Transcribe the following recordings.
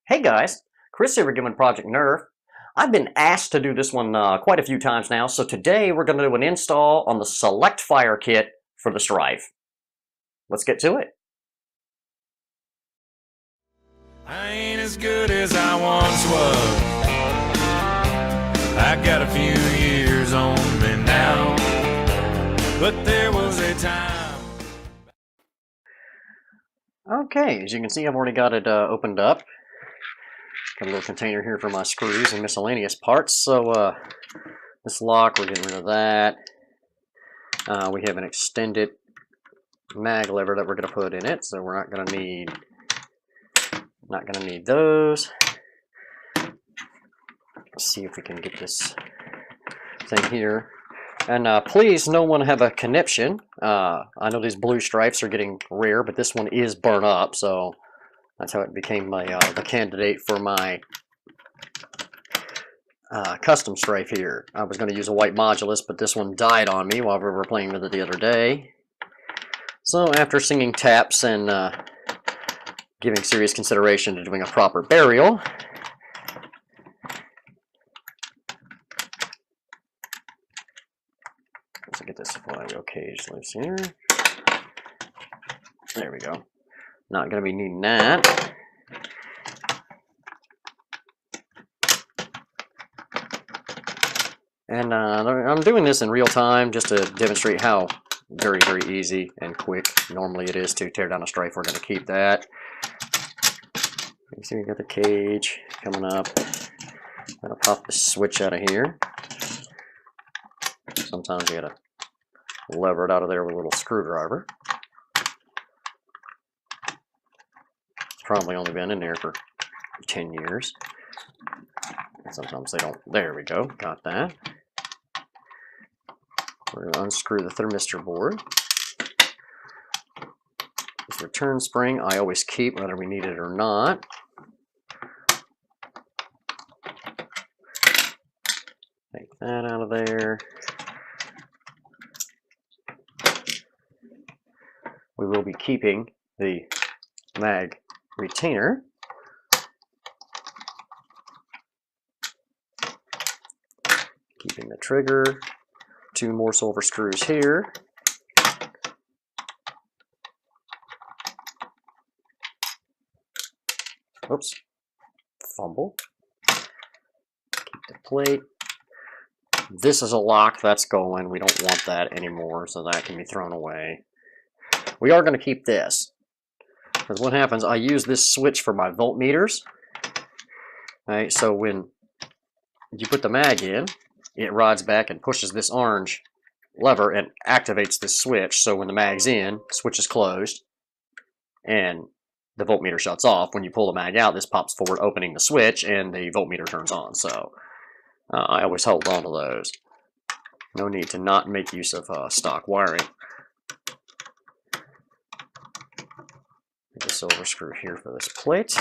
Hey guys, Chris here giving Project Nerf. I've been asked to do this one quite a few times now, so today we're going to do an install on the Select Fire Kit for the Stryfe. Let's get to it. I ain't as good as I once was. I got a few years on me now, but there was a time. Okay, as you can see, I've already got it opened up. Got a little container here for my screws and miscellaneous parts. So this lock, we're getting rid of that. We have an extended mag lever that we're going to put in it, so we're not going to need those. Let's see if we can get this thing here. And please, no one have a conniption. I know these blue stripes are getting rare, but this one is burnt up, so that's how it became my the candidate for my custom Stryfe here. I was going to use a white modulus, but this one died on me while we were playing with it the other day. So after singing taps and giving serious consideration to doing a proper burial, let's get this flywheel cage loose here. There we go. Not going to be needing that. And I'm doing this in real time just to demonstrate how very, very easy and quick normally it is to tear down a Stryfe. We're going to keep that. You see we got the cage coming up. I'm going to pop the switch out of here. Sometimes you got to lever it out of there with a little screwdriver. It's probably only been in there for 10 years. Sometimes they don't. There we go. Got that. We're going to unscrew the thermistor board. This return spring I always keep whether we need it or not. Take that out of there. We will be keeping the mag retainer. Keeping the trigger. 2 more silver screws here. Oops. Fumble. Keep the plate. This is a lock that's going. We don't want that anymore, so that can be thrown away. We are going to keep this. Because what happens, I use this switch for my voltmeters. Right, so when you put the mag in, it rods back and pushes this orange lever and activates this switch. So when the mag's in, switch is closed, and the voltmeter shuts off. When you pull the mag out, this pops forward, opening the switch, and the voltmeter turns on. So I always hold on to those. No need to not make use of stock wiring. Get the silver screw here for this plate.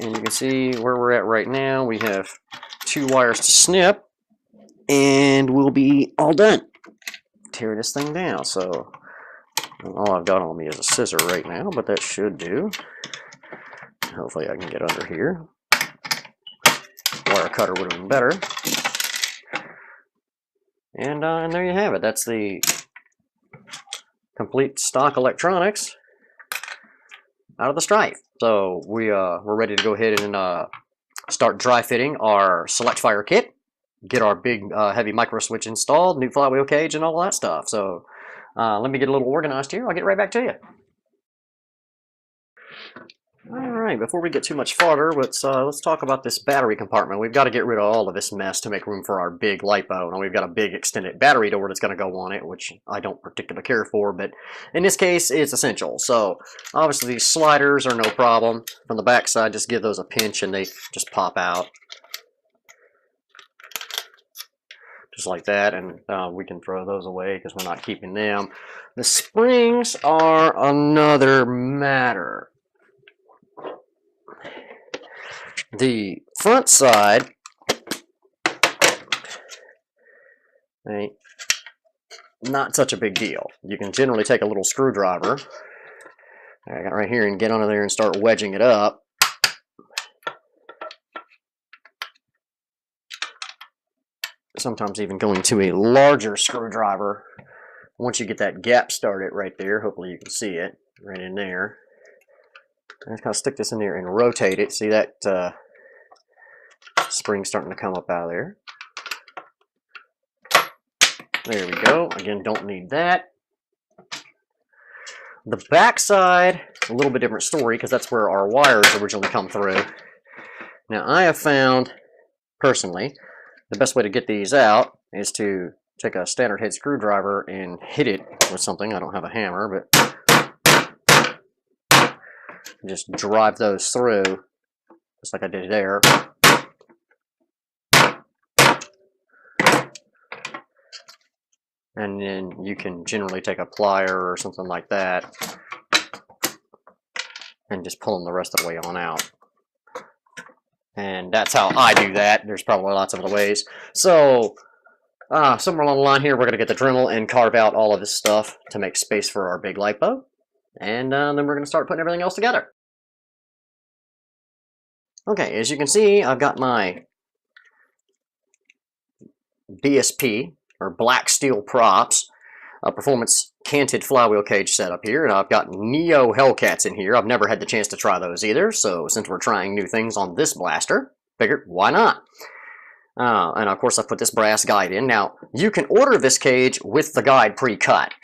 And you can see where we're at right now. We have 2 wires to snip, and we'll be all done tearing this thing down. So all I've got on me is a scissor right now, but that should do. Hopefully I can get under here. Wire cutter would have been better. And there you have it. That's the complete stock electronics out of the Stryfe. So we're ready to go ahead and start dry fitting our Select Fire kit, get our big heavy micro switch installed, new flywheel cage, and all that stuff. So let me get a little organized here. I'll get right back to you. All right, before we get too much farther, let's talk about this battery compartment. We've got to get rid of all of this mess to make room for our big LiPo. Now we've got a big extended battery door that's going to go on it, which I don't particularly care for, but in this case, it's essential. So obviously these sliders are no problem. From the back side, just give those a pinch and they just pop out. Just like that, and we can throw those away because we're not keeping them. The springs are another matter. The front side Okay. Not such a big deal. You can generally take a little screwdriver, I got right here, and get under there and start wedging it up. Sometimes even going to a larger screwdriver. Once you get that gap started right there, hopefully you can see it right in there. I just kind of stick this in there and rotate it. See that spring starting to come up out of there. There we go. Again, don't need that. The back side, a little bit different story because that's where our wires originally come through. Now I have found, personally, the best way to get these out is to take a standard head screwdriver and hit it with something. I don't have a hammer, but just drive those through, just like I did there. And then you can generally take a plier or something like that and just pull them the rest of the way on out. And that's how I do that. There's probably lots of other ways. So somewhere along the line here, we're going to get the Dremel and carve out all of this stuff to make space for our big lipo. And then we're going to start putting everything else together. Okay, as you can see, I've got my BSP, or black steel props, a performance canted flywheel cage setup here, and I've got Neo-Hellcats in here. I've never had the chance to try those either, so since we're trying new things on this blaster, figured why not? And of course I put this brass guide in. Now, you can order this cage with the guide pre-cut.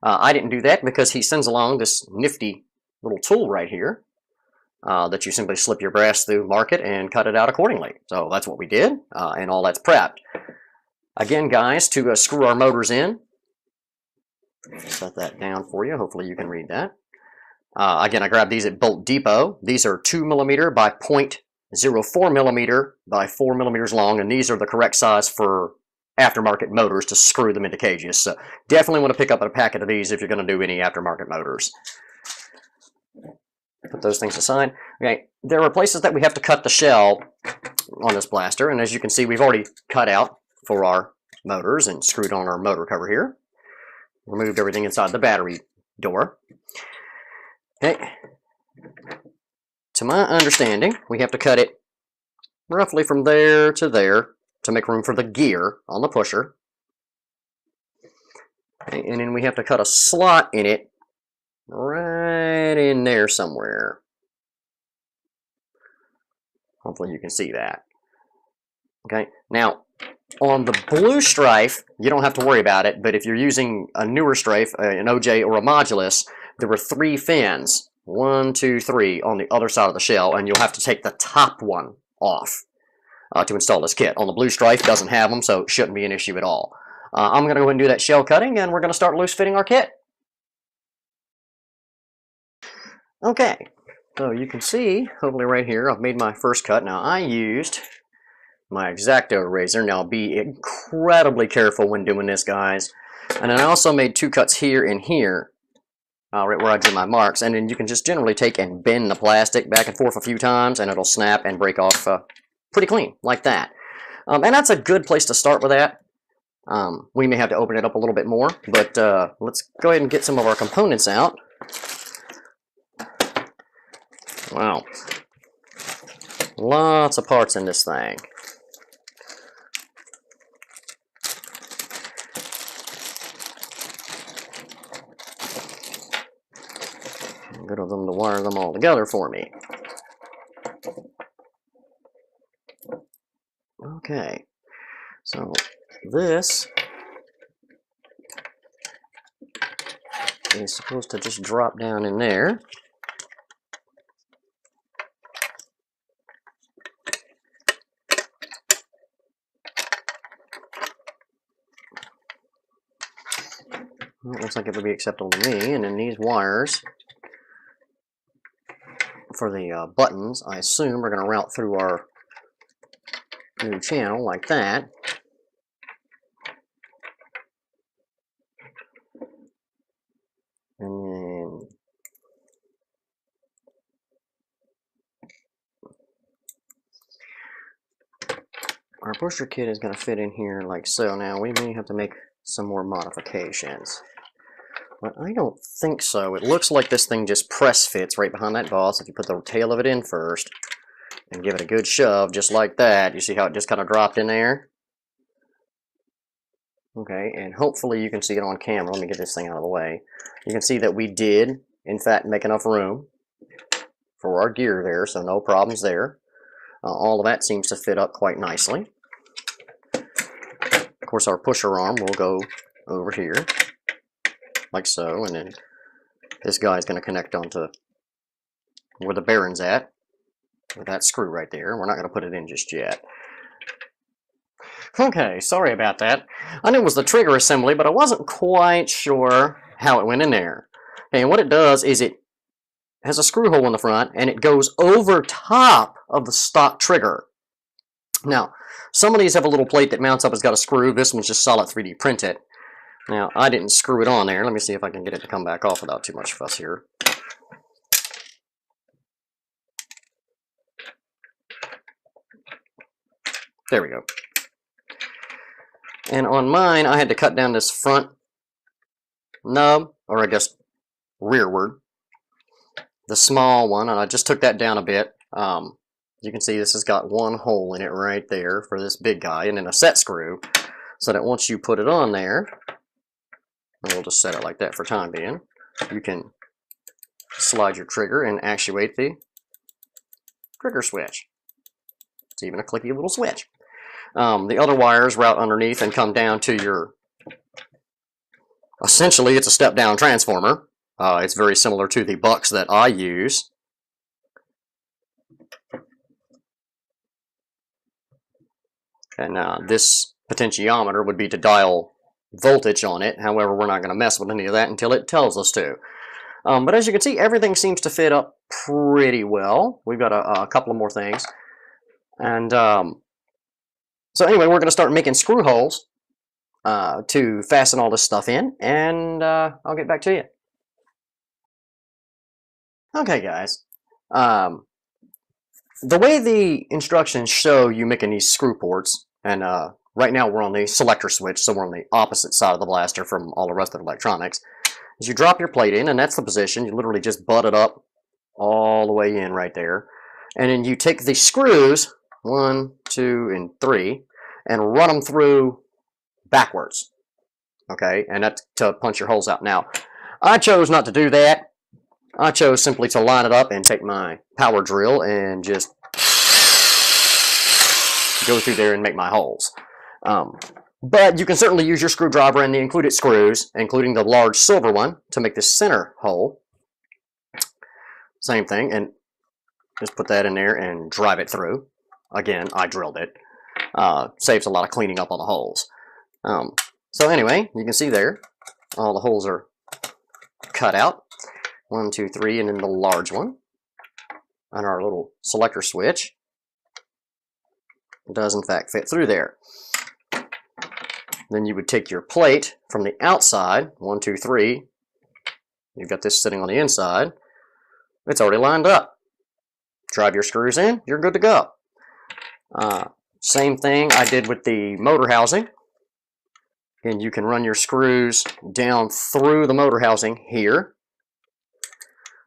I didn't do that because he sends along this nifty little tool right here that you simply slip your brass through, mark it, and cut it out accordingly. So that's what we did, and all that's prepped. Again, guys, to screw our motors in, set that down for you. Hopefully you can read that. Again, I grabbed these at Bolt Depot. These are 2mm by 0.04mm by 4 millimeters long, and these are the correct size for aftermarket motors to screw them into cages. So definitely want to pick up a packet of these if you're going to do any aftermarket motors. Put those things aside. Okay, there are places that we have to cut the shell on this blaster, and as you can see, we've already cut out for our motors and screwed on our motor cover here. Removed everything inside the battery door. Okay. To my understanding, we have to cut it roughly from there to there to make room for the gear on the pusher. Okay, and then we have to cut a slot in it right in there somewhere. Hopefully you can see that. Okay, now on the blue Stryfe, you don't have to worry about it, but if you're using a newer Stryfe, an OJ or a Modulus, there were 3 fins, 1, 2, 3, on the other side of the shell, and you'll have to take the top one off to install this kit. On the blue Stryfe, it doesn't have them, so it shouldn't be an issue at all. I'm going to go ahead and do that shell cutting, and we're going to start loose fitting our kit. Okay, so you can see, hopefully right here, I've made my first cut. Now, I used my X-Acto razor. Now be incredibly careful when doing this, guys. And then I also made 2 cuts here and here, right where I drew my marks. And then you can just generally take and bend the plastic back and forth a few times, and it'll snap and break off pretty clean, like that. And that's a good place to start with that. We may have to open it up a little bit more, but let's go ahead and get some of our components out. Wow. Lots of parts in this thing. Good of them to wire them all together for me. Okay, so this is supposed to just drop down in there. Well, it looks like it would be acceptable to me, and then these wires for the buttons, I assume, are going to route through our new channel like that. And then our pusher kit is going to fit in here like so. Now, we may have to make some more modifications. But I don't think so. It looks like this thing just press fits right behind that boss. If you put the tail of it in first and give it a good shove, just like that. You see how it just kind of dropped in there? Okay, and hopefully you can see it on camera. Let me get this thing out of the way. You can see that we did, in fact, make enough room for our gear there, so no problems there. All of that seems to fit up quite nicely. Of course, our pusher arm will go over here, like so, and then this guy's going to connect onto where the bearing's at, with that screw right there. We're not going to put it in just yet. Okay, sorry about that. I knew it was the trigger assembly, but I wasn't quite sure how it went in there. Okay, and what it does is it has a screw hole in the front, and it goes over top of the stock trigger. Now, some of these have a little plate that mounts up. It's got a screw. This one's just solid 3D printed. Now, I didn't screw it on there. Let me see if I can get it to come back off without too much fuss here. There we go. And on mine, I had to cut down this front nub, or I guess rearward, the small one, and I just took that down a bit. You can see this has got one hole in it right there for this big guy, and then a set screw, so that once you put it on there, and we'll just set it like that for time being, you can slide your trigger and actuate the trigger switch. It's even a clicky little switch. The other wires route underneath and come down to your, essentially it's a step-down transformer. It's very similar to the bucks that I use. And this potentiometer would be to dial voltage on it. However, we're not going to mess with any of that until it tells us to. But as you can see, everything seems to fit up pretty well. We've got a couple of more things. And so anyway, we're going to start making screw holes to fasten all this stuff in, and I'll get back to you. Okay, guys. The way the instructions show you making these screw ports, and right now we're on the selector switch, so we're on the opposite side of the blaster from all the rest of the electronics, is you drop your plate in, and that's the position. You literally just butt it up all the way in right there. And then you take the screws, 1, 2, and 3, and run them through backwards. Okay, and that's to punch your holes out. Now, I chose not to do that. I chose simply to line it up and take my power drill and just go through there and make my holes. But you can certainly use your screwdriver and the included screws, including the large silver one, to make this center hole. Same thing, and just put that in there and drive it through. Again, I drilled it. Saves a lot of cleaning up on the holes. So anyway, you can see there, all the holes are cut out. 1, 2, 3, and then the large one. And our little selector switch does in fact fit through there. Then you would take your plate from the outside, 1, 2, 3. You've got this sitting on the inside. It's already lined up. Drive your screws in, you're good to go. Same thing I did with the motor housing. And you can run your screws down through the motor housing here.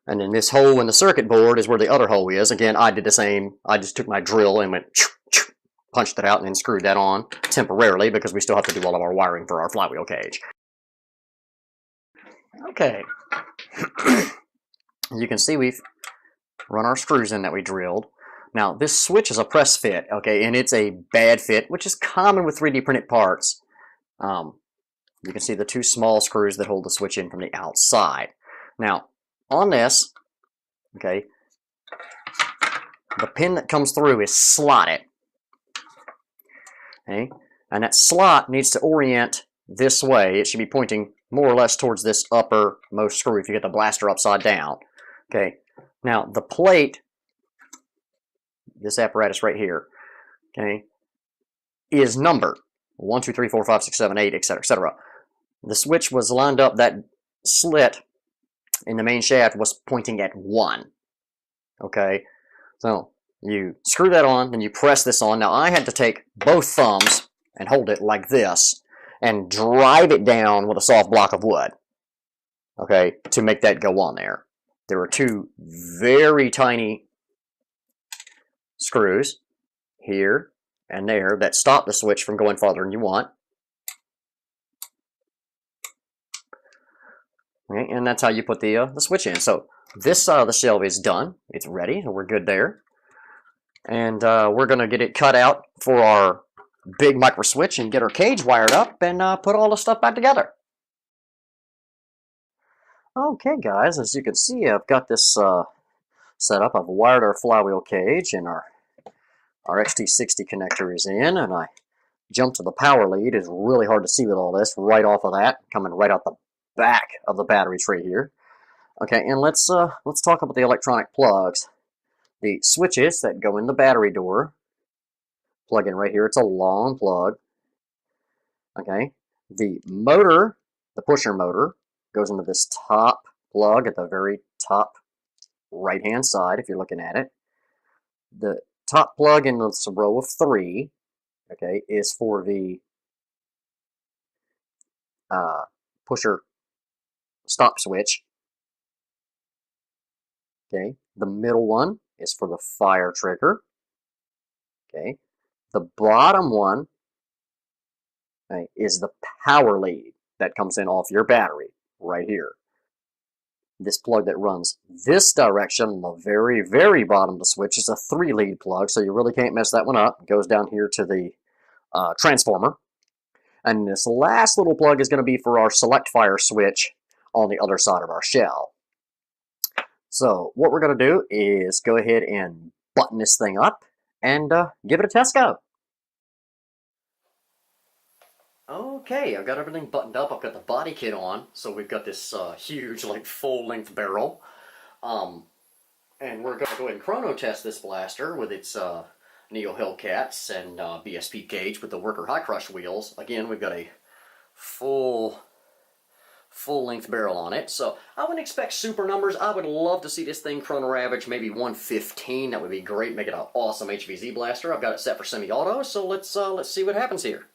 And then this hole in the circuit board is where the other hole is. Again, I did the same. I just took my drill and went punched it out and then screwed that on temporarily because we still have to do all of our wiring for our flywheel cage. Okay. You can see we've run our screws in that we drilled. Now, this switch is a press fit, okay, and it's a bad fit, which is common with 3D printed parts. You can see the 2 small screws that hold the switch in from the outside. Now, on this, okay, the pin that comes through is slotted. Okay, and that slot needs to orient this way. It should be pointing more or less towards this uppermost screw if you get the blaster upside down. Okay, now the plate, this apparatus right here, okay, is numbered 1, 2, 3, 4, 5, 6, 7, 8, etc., etc. The switch was lined up, that slit in the main shaft was pointing at 1. Okay, so You screw that on, then you press this on. Now I had to take both thumbs and hold it like this and drive it down with a soft block of wood, okay, to make that go on there. There are two very tiny screws here and there that stop the switch from going farther than you want. Okay, and that's how you put the switch in. So this side of the shelf is done. It's ready, and we're good there. And we're going to get it cut out for our big micro switch and get our cage wired up and put all the stuff back together. Okay, guys, as you can see, I've got this set up. I've wired our flywheel cage, and our XT60 connector is in, and I jumped to the power lead. It's really hard to see with all this right off of that, coming right out the back of the battery tray here. Okay, and let's talk about the electronic plugs. The switches that go in the battery door plug in right here. It's a long plug. Okay, the motor, the pusher motor, goes into this top plug at the very top right hand side if you're looking at it. The top plug in this row of 3, okay, is for the pusher stop switch. Okay, the middle one is for the fire trigger. Okay, the bottom one, okay, is the power lead that comes in off your battery right here. This plug that runs this direction on the very, very bottom of the switch is a 3-lead plug, so you really can't mess that one up. It goes down here to the transformer. And this last little plug is going to be for our select fire switch on the other side of our shell. So what we're going to do is go ahead and button this thing up and give it a test go. Okay, I've got everything buttoned up. I've got the body kit on, so we've got this huge, like, full-length barrel. And we're going to go ahead and chrono test this blaster with its Neo-Hellcats and BSP cage with the worker high crush wheels. Again, we've got a full-length barrel on it, so I wouldn't expect super numbers. I would love to see this thing chrono average maybe 115. That would be great. Make it an awesome HVZ blaster. I've got it set for semi-auto, so let's see what happens here.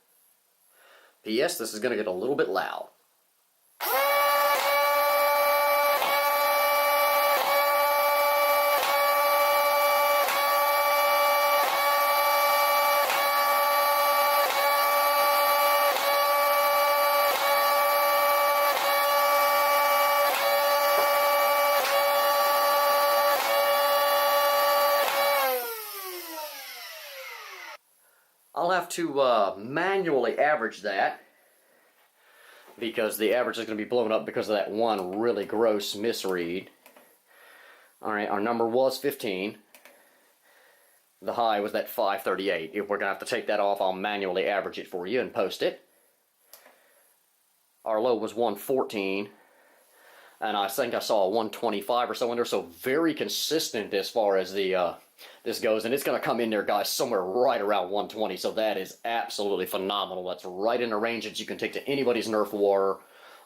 P.S. This is going to get a little bit loud. I'll have to manually average that because the average is going to be blown up because of that one really gross misread. Alright, our number was 15. The high was that 538. If we're going to have to take that off, I'll manually average it for you and post it. Our low was 114. And I think I saw a 125 or so in there, so very consistent as far as the this goes. And it's going to come in there, guys, somewhere right around 120, so that is absolutely phenomenal. That's right in a range that you can take to anybody's Nerf war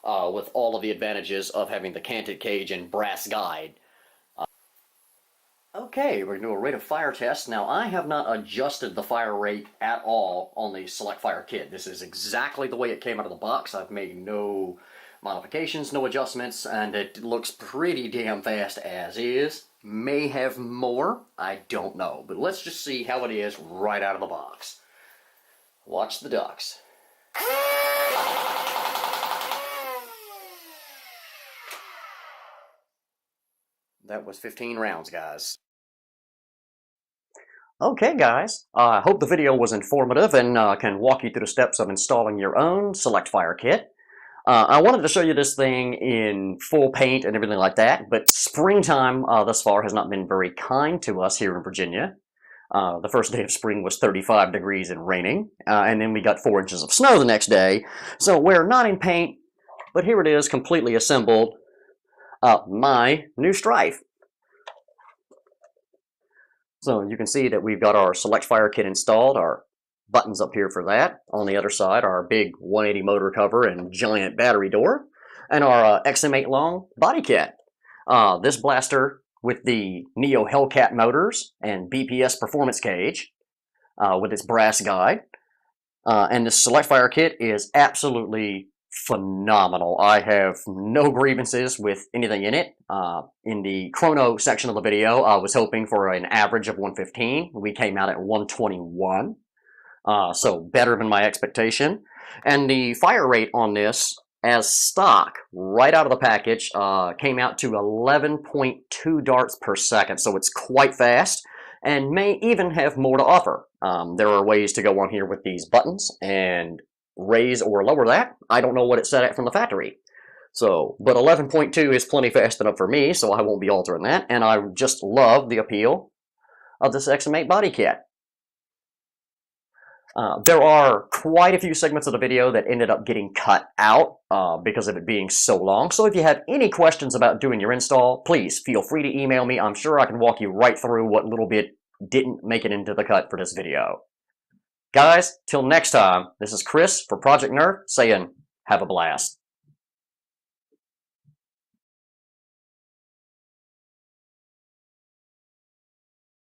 with all of the advantages of having the canted cage and brass guide. Okay, we're going to do a rate of fire test. Now, I have not adjusted the fire rate at all on the Select Fire kit. This is exactly the way it came out of the box. I've made no modifications, no adjustments, and it looks pretty damn fast as is. May have more, I don't know, but let's just see how it is right out of the box. Watch the ducks. That was 15 rounds, guys. Okay, guys, I hope the video was informative and can walk you through the steps of installing your own Select Fire kit. I wanted to show you this thing in full paint and everything like that, but springtime thus far has not been very kind to us here in Virginia. The first day of spring was 35 degrees and raining, and then we got 4 inches of snow the next day. So we're not in paint, but here it is, completely assembled, my new Stryfe. So you can see that we've got our Select Fire kit installed, our buttons up here for that. On the other side, our big 180 motor cover and giant battery door, and our XM8 long body kit. This blaster with the Neo-Hellcat motors and BPS performance cage with its brass guide. And this select fire kit is absolutely phenomenal. I have no grievances with anything in it. In the chrono section of the video, I was hoping for an average of 115. We came out at 121. So better than my expectation. And the fire rate on this, as stock, right out of the package, came out to 11.2 darts per second. So it's quite fast, and may even have more to offer. There are ways to go on here with these buttons and raise or lower that. I don't know what it's set at from the factory. So, but 11.2 is plenty fast enough for me, so I won't be altering that. And I just love the appeal of this XM8 body kit. There are quite a few segments of the video that ended up getting cut out because of it being so long. So if you have any questions about doing your install, please feel free to email me. I'm sure I can walk you right through what little bit didn't make it into the cut for this video. Guys, till next time, this is Chris for Project Nerf saying, have a blast.